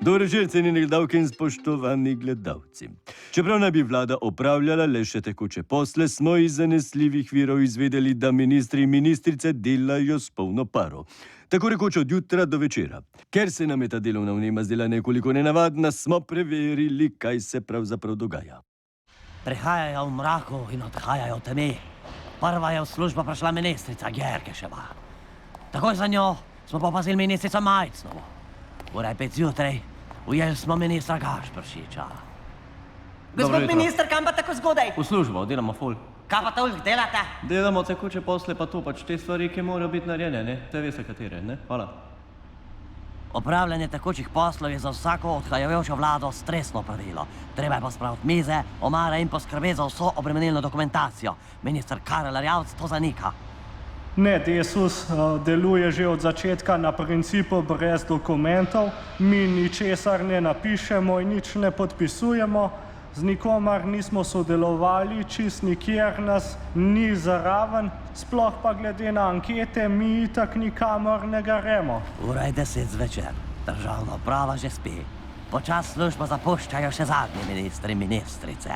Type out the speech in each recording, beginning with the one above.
Dobro večer, cenjeni gledalke in spoštovani gledalci. Čeprav naj bi vlada opravljala le še tekoče posle, smo iz zanesljivih virov izvedeli, da ministri in ministrice delajo s polno paro. Tako rekoč od jutra do večera. Ker se nam je ta delovna vnema zdela nekoliko nenavadna, smo preverili, kaj se pravzaprav dogaja. Prihajajo v mraku in odhajajo v temi. Prva je v službo prišla ministrica Györgyseva. Takoj za njo smo popazili ministrico Majcnovo. Ura je 5 zjutraj, ujeli smo ministra Gašperšiča. Gospod minister, kam pa tako zgodaj? V službo, delamo ful. Kaj pa toliko delate? Delamo tekoče posle, pa to pač te stvari, ki morajo biti narejene, ne? Te veste katere, ne? Hvala. Opravljanje tekočih poslov je za vsako odhajajočo vlado stresno pravilo. Treba je pospraviti mize, omare in poskrbeti za vso obremenilno dokumentacijo. Minister Karel Erjavec to zanika. Ne, Desus deluje že od začetka na principu brez dokumentov. Mi ničesar ne napišemo in nič ne podpisujemo. Z nikomer nismo sodelovali, čist nikjer nas ni zaraven. Sploh pa glede na ankete mi itak nikamor ne gremo. Ura je 10 zvečer. Državna uprava že spi. Počas službo zapuščajo še zadnji ministri in ministrice.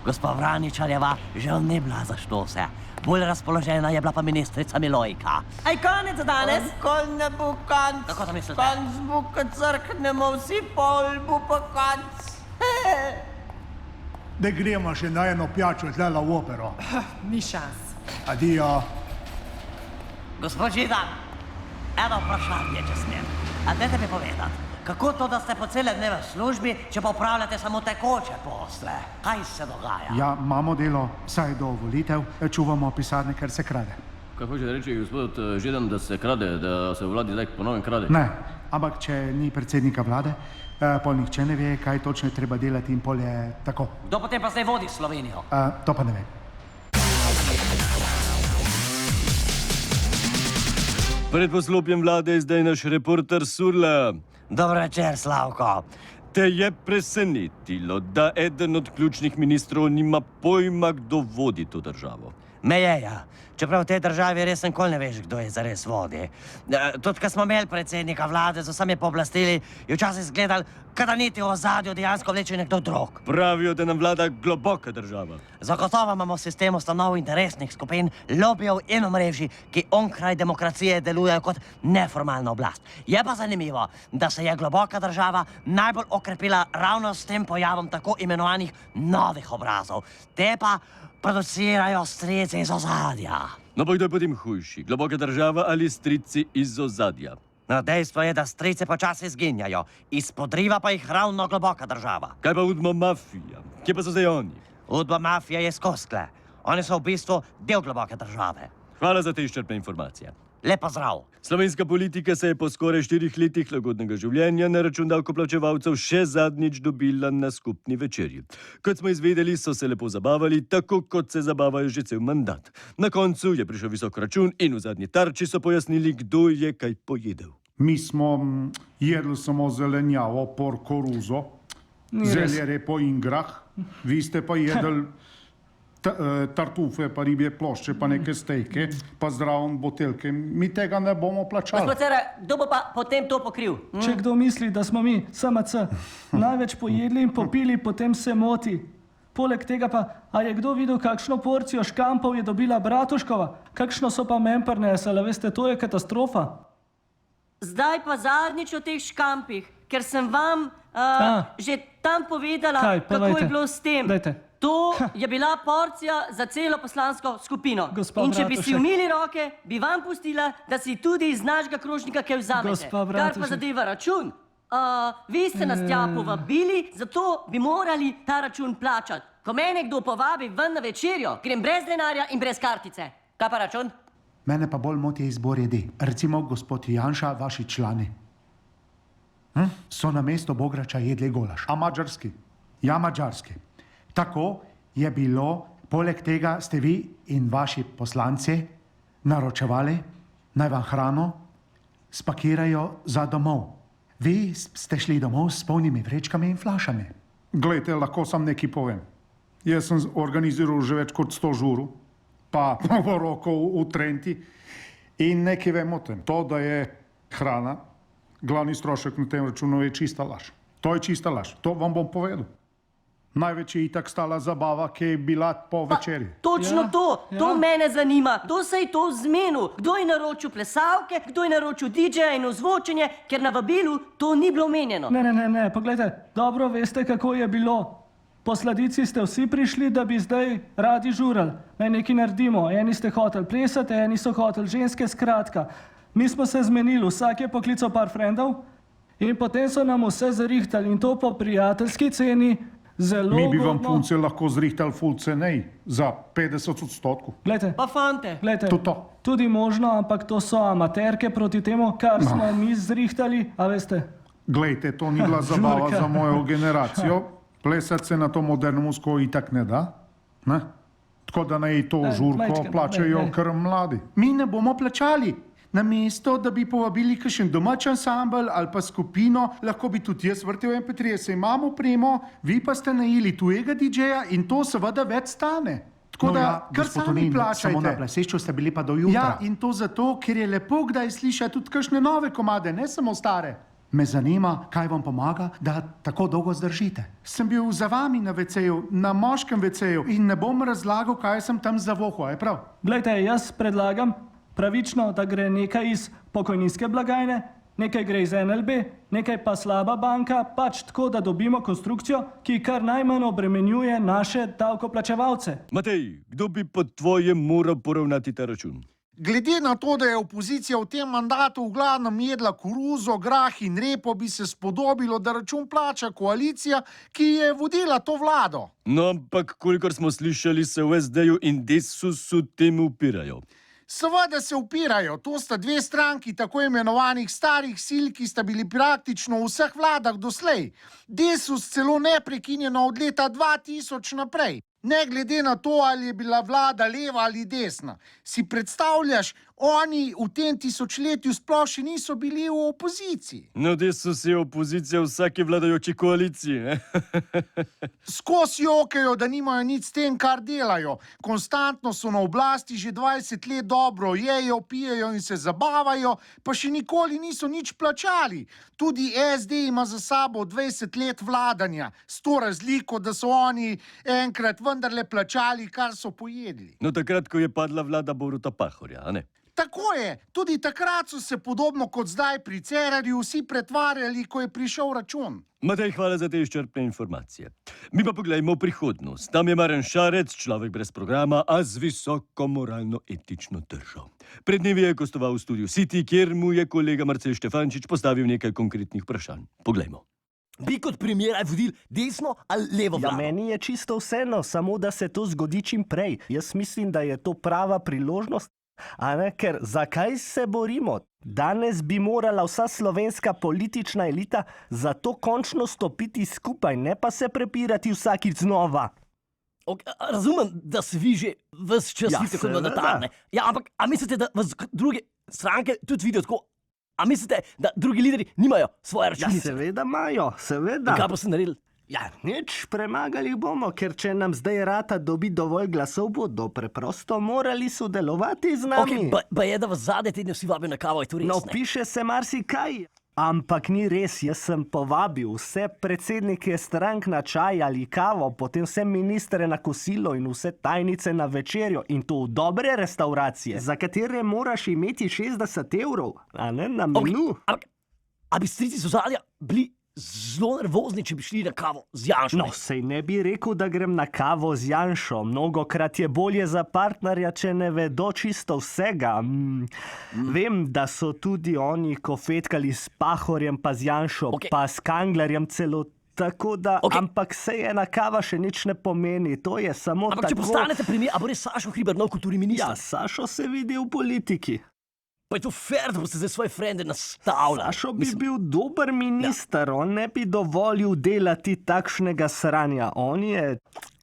Gospa Vraničarjeva že ni bila za štose. Bolj razpoložena je bila pa ministrica Milojka. Aj konec za danes? Kon ne bo konc. Kako to mislite? Konc bo, kad crknemo vsi, pol bo pa konc. Da gremo še na eno pijačo tlela v opero. Ni šans. Adijo. Gospod Židan, eno vprašanje, če smem. A dajte mi povedati, kako to, da ste po cele dneve v službi, če pa upravljate samo tekoče posle? Kaj se dogaja? Ja, imamo delo vsaj do volitev, čuvamo pisarne, ker se krade. Kaj hoče reči, gospod Židan, da se krade, da se v vladi zdaj ponovno krade? Ne, ampak če ni predsednika vlade, pol nihče ne ve, kaj točno je treba delati in pol je tako. Kdo potem pa zdaj vodi Slovenijo? To pa ne vem. Pred poslopjem vlade je zdaj naš reporter Surla. Dobro večer, Slavko. Te je presenetilo, da eden od ključnih ministrov nima pojma, kdo vodi to državo. Me je, ja. Čeprav v tej državi res nikoli ne veš, kdo je zares vodi. Tudi, ko smo imeli predsednika vlade z vsemi pooblastili, je včasih izgledal, kada niti v ozadju dejansko vleče nekdo drug. Pravijo, da nam vlada globoka država. Zagotovo imamo sistem ustanov interesnih skupin, lobijev in omrežij, ki onkraj demokracije delujejo kot neformalna oblast. Je pa zanimivo, da se je globoka država najbolj okrepila ravno s tem pojavom tako imenovanih novih obrazov. Te pa producirajo strici iz ozadja. No pa kdo je potem hujši, globoka država ali strici iz ozadja? No, dejstvo je, da strice počasi izginjajo, izpodriva pa jih ravno globoka država. Kaj pa udmo mafija? Kje pa so zdaj oni? Udba mafija je skoskle. Oni so v bistvu del globoke države. Hvala za te izčrpne informacije. Lepo zdrav. Slovenska politika se je po skoraj 4 letih lagodnega življenja na račun davkoplačevalcev še zadnjič dobila na skupni večerji. Kot smo izvedeli, so se lepo zabavali, tako kot se zabavajo že cel mandat. Na koncu je prišel visok račun in v zadnji tarči so pojasnili, kdo je kaj pojedel. Mi smo jedli samo zelenjavo, por koruzo, zeljere po ingrah, vi ste pa jedli tartufe, pa ribje plošče, pa neke stejke, pa zraven botelke. Mi tega ne bomo plačali. Gospod Cera, kdo bo pa potem to pokril? Če kdo misli, da smo mi, SMC, največ pojedli in popili, potem se moti. Poleg tega pa, a je kdo videl, kakšno porcijo škampov je dobila Bratuškova? Kakšno so pa men prinesele, veste, to je katastrofa. Zdaj pa zadnjič o teh škampih, ker sem vam že tam povedala, Kaj, kako povejte. je bilo s tem. Dajte. To je bila porcija za celo poslansko skupino. Gospa In če bi si Bratušek. umili roke, bi vam pustila, da si tudi iz našega krožnika kaj vzamete. Gospa Kar pa Bratušek. zadeva račun. Vi ste nas tja povabili, zato bi morali ta račun plačati. Ko mene kdo povabi ven na večerjo, grem brez denarja in brez kartice. Kaj pa račun? Mene pa bolj moti izbor jedi. Recimo, gospod Janša, vaši člani. So na mesto bograča jedli golaš. A mađarski? Ja, mađarski. Tako je bilo, poleg tega ste vi in vaši poslanci naročevali, naj vam hrano spakirajo za domov. Vi ste šli domov s polnimi vrečkami in flašami. Glejte, lahko sam nekaj povem. Jaz sem organiziral že več kot 100 žurov, pa rokov v Trenti in nekaj vem o tem. To, da je hrana, glavni strošek na tem računu je čista laž. To je čista laž, to vam bom povedal. Največ je itak stala zabava, ki je bila po večerji. Točno Ja, to mene zanima. Kdo se je to zmenil? Kdo je naročil plesalke, kdo je naročil DJ-ja in ozvočenje, ker na vabilu to ni bilo omenjeno. Ne, poglejte, dobro veste, kako je bilo. Po sladici ste vsi prišli, da bi zdaj radi žurali. Naj nekaj naredimo. Eni ste hoteli plesati, eni so hoteli ženske, skratka. Mi smo se zmenili, vsak je poklical par frendov in potem so nam vse zarihtali in to po prijateljski ceni. Zelo Mi bi vam ugodno. punce lahko zrihtali ful cenej, za 50%. Glejte, Pa fante. glejte, To to. tudi možno, ampak to so amaterke proti temu, kar smo mi zrihtali, a veste. Glejte, to ni bila zabava Žurka. za mojo generacijo. Plesati se na to modernem vzgoju itak ne da. Ne? Tako da naj to žurko majčkeno, plačajo ne. kar mladi. Mi ne bomo plačali. Namesto, da bi povabili kakšen domač ansambl ali pa skupino, lahko bi tudi jaz vrtel MP3, se imamo opremo, vi pa ste najeli tujega DJ-ja in to seveda več stane. Tako da kar sami plačajte. Samo na plesišču ste bili pa do jutra. Ja, in to zato, ker je lepo kdaj slišati tudi kakšne nove komade, ne samo stare. Me zanima, kaj vam pomaga, da tako dolgo zdržite. Sem bil za vami na WC-ju, na moškem WC-ju in ne bom razlagal, kaj sem tam zavohal, je prav? Glejte, jaz predlagam pravično, da gre nekaj iz pokojninske blagajne, nekaj gre iz NLB, nekaj pa slaba banka, pač tako, da dobimo konstrukcijo, ki kar najmanj obremenjuje naše davkoplačevalce. Matej, kdo bi po tvojem moral poravnati ta račun? Glede na to, da je opozicija v tem mandatu v glavnem jedla koruzo, grah in repo, bi se spodobilo, da račun plača koalicija, ki je vodila to vlado. No, ampak kolikor smo slišali, se v SD-ju in Desusu temu upirajo. Seveda se upirajo, to sta dve stranki tako imenovanih starih sil, ki sta bili praktično v vseh vladah doslej. Desus celo neprekinjeno od leta 2000 naprej. Ne glede na to, ali je bila vlada leva ali desna. Si predstavljaš, oni v tem tisočletju sploh še niso bili v opoziciji. No, Desus je opozicija vsake vladajoči koaliciji, ne? Skozi jokajo, da nimajo nič s tem, kar delajo. Konstantno so na oblasti že 20 let dobro, jejo, pijejo in se zabavajo, pa še nikoli niso nič plačali. Tudi SD ima za sabo 20 let vladanja, s to razliko, da so oni enkrat vendarle plačali, kar so pojedli. No, takrat, ko je padla vlada Boruta Pahorja, a ne? Tako je, tudi takrat so se podobno kot zdaj pri Cerarju vsi pretvarjali, ko je prišel račun. Matej, hvala za te izčrpne informacije. Mi pa poglejmo v prihodnost. Tam je Marjan Šarec, človek brez programa, a z visoko moralno-etično držo. Pred dnevi je gostoval v studiu City, kjer mu je kolega Marcel Štefančič postavil nekaj konkretnih vprašanj. Poglejmo. Bi kot primer vodil desno ali levo Ja, vlado? meni je čisto vseeno, samo da se to zgodi čim prej. Jaz mislim, da je to prava priložnost. A ne, ker zakaj se borimo? Danes bi morala vsa slovenska politična elita za to končno stopiti skupaj, ne pa se prepirati vsakič znova. Razumem, da se vi že ves čas Ja, vidite kot seveda. vladatarne. Ja, ampak a mislite, da vas druge stranke tudi vidijo tako? A mislite, da drugi lideri nimajo svoje Ja, računice? seveda imajo, seveda. Kaj pa ste naredili? Ja, nič, premagali bomo, ker če nam zdaj rata dobi dovolj glasov, bodo preprosto morali sodelovati z nami. Pa je, da vas zadnje tedne vsi vabijo na kavo, je to res? No, ne? piše se marsikaj. Ampak ni res, jaz sem povabil vse predsednike strank na čaj ali kavo, potem vse ministre na kosilo in vse tajnice na večerjo in to v dobre restauracije, za katere moraš imeti 60 evrov, a ne na menu. Ampak, a bi strici z ozadja bili zelo nervozni, če bi šli na kavo z Janšom? No, sej ne bi rekel, da grem na kavo z Janšo. Mnogokrat je bolje za partnerja, če ne vedo čisto vsega. Vem, da so tudi oni kofetkali s Pahorjem, pa z Janšo, Okej. pa s Kanglerjem celo. Tako da, ampak sej ena kava še nič ne pomeni, to je samo Ampak, če tako. postanete premier, a bo res Sašo Hribar nov kulturni minister? Ja, Sašo se vidi v politiki. Pa je to fair, da boste zdaj svoje frende nastavljali. Sašo bi bil dober minister, on ne bi dovolil delati takšnega sranja. On je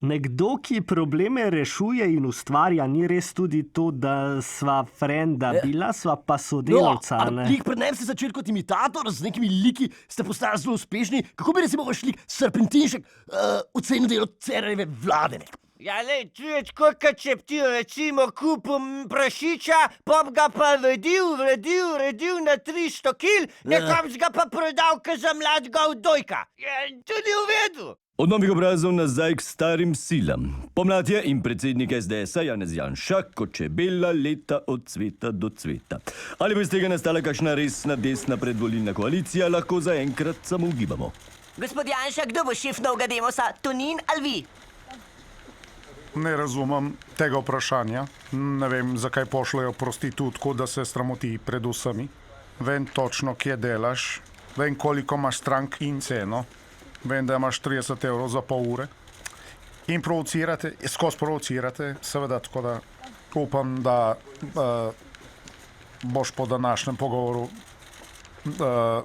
nekdo, ki probleme rešuje in ustvarja. Ni res tudi to, da sva frenda, bila sva pa sodelavca. No, lik pred nami ste začeli kot imitator, z nekimi liki ste postali zelo uspešni. Kako bi recimo vaš lik Serpentinšek ocenil delo Cerarjeve vlade? Ja, lej, tu je tako, kot če bi ti recimo kupil prašiča, pop ga pa redil na 300 kil, nekom ga pa prodal, ka za mladega vdojka. Ja, to ni v redu. Od novih obrazov nazaj k starim silam. Pomlad je in predsednik SDS-a Janez Janša kot čebela leta od cveta do cveta. Ali bo iz tega nastala kakšna resna desna predvolilna koalicija, lahko zaenkrat samo ugibamo. Gospod Janša, kdo bo šef novega Demosa, Tonin ali vi? Ne razumem tega vprašanja. Ne vem, zakaj pošljajo prostitutko, da se sramoti pred vsemi. Vem točno, kje delaš, vem, koliko imaš strank in ceno. Vem, da imaš 30 evrov za pol ure. In provocirate, skozi provocirate, seveda, tako da upam, da boš po današnjem pogovoru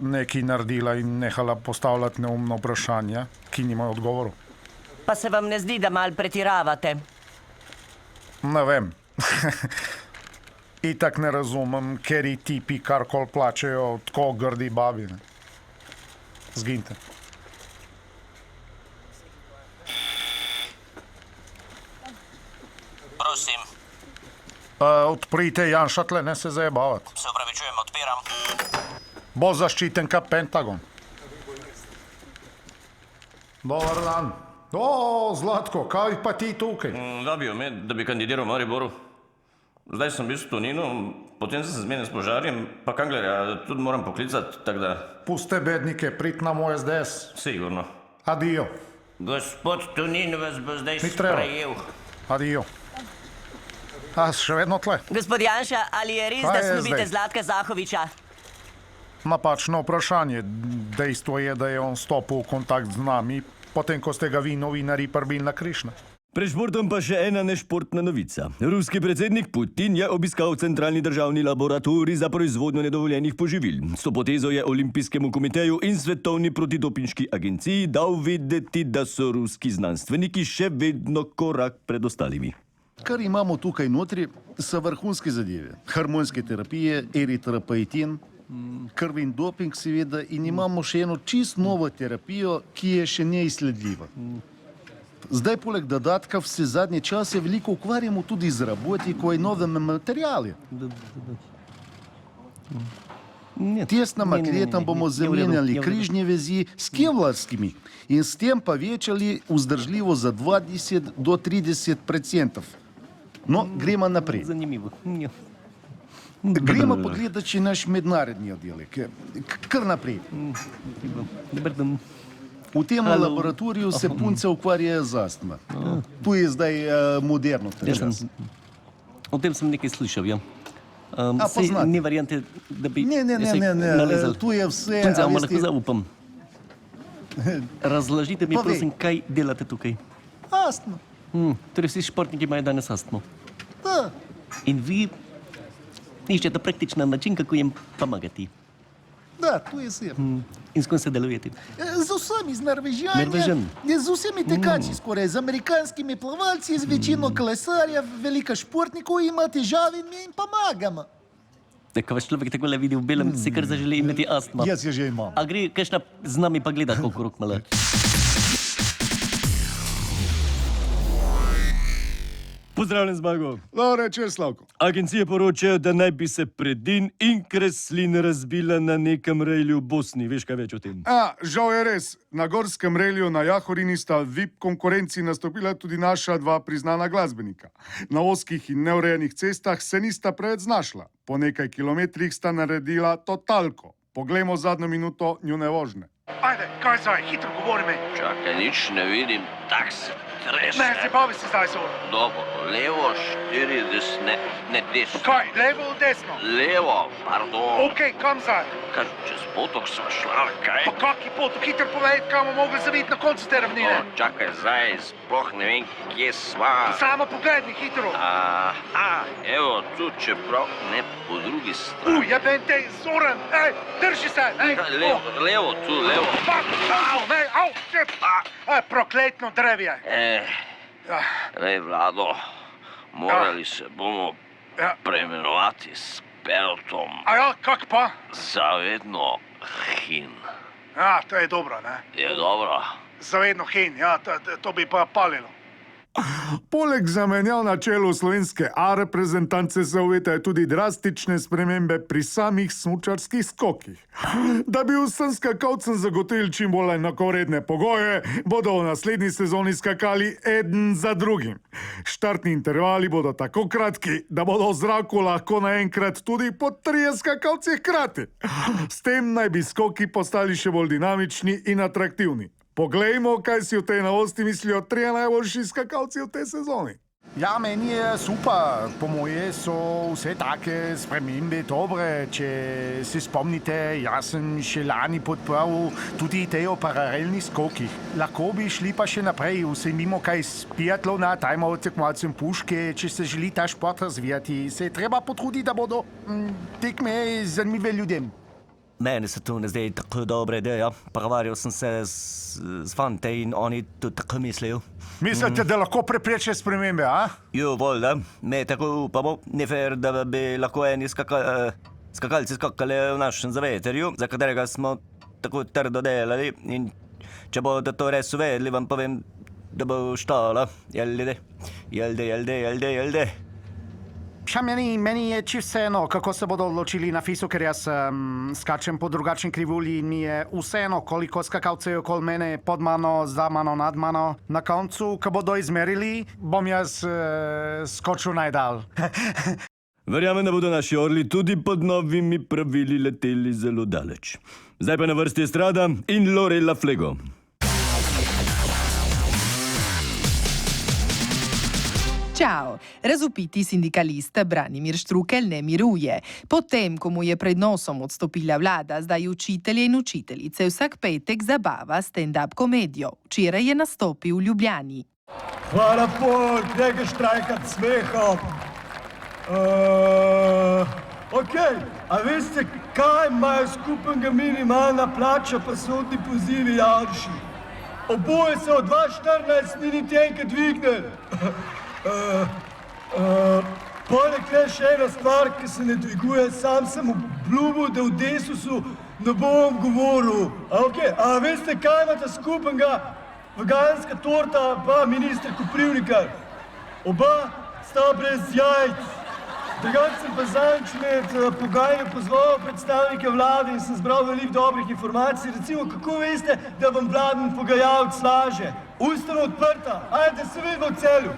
nekaj naredila in nehala postavljati neumno vprašanja, ki nimajo odgovorov. Pa se vam ne zdi, da mal pretiravate? Ne vem. Itak ne razumem, ker i tipi karkoli plačajo tako grdi babi. Ne. Zginite. Prosim, Odprite Janša tle, ne se zajebavati. se opravičujem, odpiram. Bo zaščiten ka Pentagon. Dobar dan. O, Zlatko, kaj pa ti tukaj? Vabijo me, da bi kandidiral v Mariboru. Zdaj sem bil s Toninom, potem sem se zmenil s požarjem, pa Kanglerja tudi moram poklicati, tako da... Puste bednike, prid na moj SDS. Sigurno. Adijo. Gospod Tonin vas bo zdaj Ni treba. sprejel. Adijo. A, še vedno tle? Gospod Janša, ali je res, Kaj da je snubite zdaj? Zlatka Zahoviča? Napačno vprašanje. Dejstvo je, da je on stopil v kontakt z nami, potem ko ste ga vi novinarji pribili na Krišna. Pred športom pa še ena nešportna novica. Ruski predsednik Putin je obiskal centralni državni laboratorij za proizvodnjo nedovoljenih poživil. S to potezo je Olimpijskemu komiteju in Svetovni protidopinški agenciji dal vedeti, da so ruski znanstveniki še vedno korak pred ostalimi. Kar imamo tukaj notri, so vrhunske zadeve. Hormonske terapije, eritropoetin, krvni doping seveda in imamo še eno čist novo terapijo, ki je še neizsledljiva. Zdaj poleg dodatkov se zadnje čase veliko ukvarjamo tudi z robotiko in novimi materijali. Tesnim makletom bomo zamenjali križne vezi s kevlarskimi in s tem povečali vzdržljivost za 20 do 30%. No, gremo naprej. Zanimivo. Gremo pogledati še naš mednarodni oddelek. Kar naprej. V tem laboratoriju se punce ukvarjajo z astmo. Tu je zdaj moderno. O tem sem nekaj slišal, ja. poznate. Ni variante, da bi... Ne, tu je vse... Punce, vam lahko zaupam. Razložite mi, prosim, kaj delate tukaj. Astmo. Torej vsi športniki imajo danes astmo. Da. In vi iščete praktičen način, kako jim pomagati. Da, tu je vse. In s kom se delujete? Z vsemi, z Norvežani, Norvežan. z vsemi tekači skoraj, z amerikanskimi plavalci, z večino kolesarjev, veliko športnikov ima težave in mi jim pomagamo. Ko vas človek takole vidi v belem, si kar zaželi imeti astmo. Jaz jo že imam. A gre kakšna z nami pa gleda, koliko rok malo? Pozdravljen, Zmago. Dobre, če Slavko. Agencije poročajo, da naj bi se Predin in Kreslin razbila na nekem rejlju v Bosni. Veš kaj več o tem? Žal je res. Na gorskem reliju na Jahorini sta v VIP konkurenci nastopila tudi naša dva priznana glasbenika. Na ozkih in neurejenih cestah se nista preveč znašla. Po nekaj kilometrih sta naredila totalko. Poglejmo zadnjo minuto njune vožnje. Ajde, kaj zdaj, hitro govori mi. Čakaj, nič ne vidim, tak se trese. Ne, se bavi se zdaj so. Dobro, levo 4, desne, ne desno. Kaj, levo ali desno? Levo, pardon. Okej, kam zdaj? Kažem, čez potok sva šla, kaj? Pa kaki pot, hitro povedati, kam bomo mogli zaviti na koncu te ravnine. Čakaj, zdaj sploh ne vem, kje sva. Samo pogledni, hitro. Aha, evo tu, čeprav ne po drugi strani. Jeben te, Zoran, drži se, Levo, tu, levo. Prokletno drevje. Lej, Vlado, morali se bomo preimenovati s Pelotom. A ja, kak pa? Zavedno Hin. Ja, to je dobro, ne? Je dobro? Zavedno Hin, ja, to bi pa palilo. Poleg zamenjav na čelu slovenske A reprezentance se obetajo tudi drastične spremembe pri samih smučarskih skokih. Da bi vsem skakalcem zagotovili čim bolj enakovredne pogoje, bodo v naslednji sezoni skakali eden za drugim. Štartni intervali bodo tako kratki, da bodo v zraku lahko naenkrat tudi po 3 skakalci hkrati. S tem naj bi skoki postali še bolj dinamični in atraktivni. Poglejmo, kaj si v tej novosti mislijo 3 najboljši skakalci v tej sezoni. Ja, meni je super. Po moje so vse take spremembe dobre. Če se spomnite, jaz sem še lani podprl tudi idejo o paralelnih skokih. Lahko bi šli pa še naprej, vse mimo kaj z biatlona, dajmo tekmovalcem puške. Če se želi ta šport razvijati, se je treba potruditi, da bodo tekme zanimive ljudem. Meni se to ne zdi tako dobra ideja. Pogovarjal sem se z fante in oni tudi tako mislijo. Mislite, da lahko preprečijo spremembe, a? Jo, voljda. Me tako upamo. Ni fair, da bi lahko eni skakalci skakali v našem zavetrju, za katerega smo tako trdo delali. In če bodo to res uvedli, vam povem, da bo štala. Jelde. Ša meni je čisto vseeno, kako se bodo odločili na FIS-u, ker jaz skačem po drugačni krivulji in mi je vseeno, koliko skakalcev je okoli mene, pod mano, za mano, nad mano. Na koncu, ko bodo izmerili, bom jaz skočil najdal. Verjamem, da bodo naši orli tudi pod novimi pravili leteli zelo daleč. Zdaj pa na vrsti Estrada in Lorela Flego. Čau! Razvpiti sindikalist Branimir Štrukelj ne miruje. Potem, ko mu je pred nosom odstopila vlada, zdaj učitelje in učiteljice vsak petek zabava stand-up komedijo. Včeraj je nastopil v Ljubljani. Hvala Bog, nekaj štrajkat smehom. Okej, a veste, kaj imajo skupnega minimalna plača pa sodni pozivi Janši? Oboje se od 2014 ni niti enkrat dvignil. Poleg le še ena stvar, ki se ne dviguje, sam sem obljubil, da v Desusu ne bom govoril. A veste, kaj imata skupnega veganska torta pa minister Koprivnikar? Oba sta brez jajc. Drugače sem pa zadnjič med pogajanjem pozval predstavnike vlade in sem zbral veliko dobrih informacij. Recimo, kako veste, da vam vladni pogajalec laže? Usta odprta, ajde se vidimo v Celju.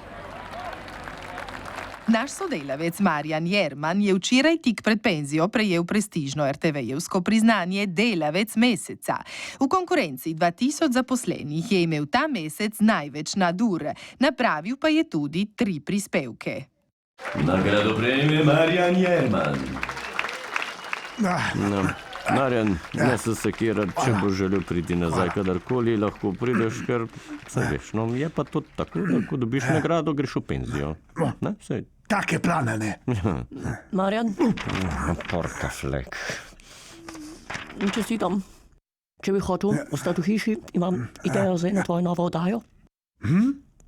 Naš sodelavec Marjan Jerman je včeraj tik pred penzijo prejel prestižno RTV-jevsko priznanje Delavec meseca. V konkurenci 2000 zaposlenih je imel ta mesec največ nadur. Napravil pa je tudi 3 prispevke. Nagrado prejme Marjan Jerman. Marjan, ne se sekirat, če bo želel priti nazaj kadarkoli, lahko prideš, ker se veš, no, je pa to tako, da ko dobiš nagrado, greš v penzijo. Ne, sej. Take plane, ne? Marjan, Porka flek. čestitam. Če bi hotel ostati v hiši, imam idejo za eno tvojo novo oddajo.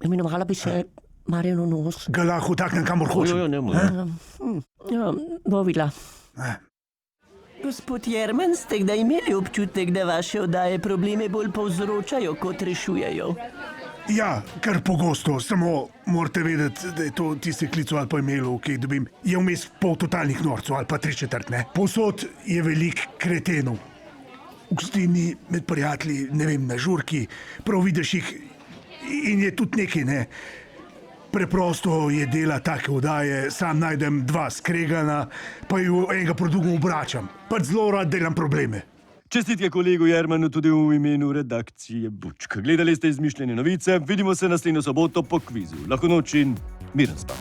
Imenovala bi se Marjano nos. Ga lahko taknem, kamor hočem. Ne morem. Bo videla. Gospod Jerman, ste kdaj imeli občutek, da vaše oddaje probleme bolj povzročajo, kot rešujejo? Ja, kar pogosto, samo morate vedeti, da je to tisti klicu ali pa imelu, ki jih dobim, je vmes pol totalnih norcev ali pa 3/4, ne. Posod je velik kretenov. V gostini, med prijatelji, ne vem, na žurki, prav vidiš jih in je tudi nekaj, ne. Preprosto je dela take oddaje, sam najdem 2 skregana, pa ju enega po drugem obračam. Pač zelo rad delam probleme. Čestitke kolegu Jermanu tudi v imenu redakcije Bučka. Gledali ste Izmišljene novice, vidimo se naslednjo soboto po kvizu. Lahko noč in miren spav.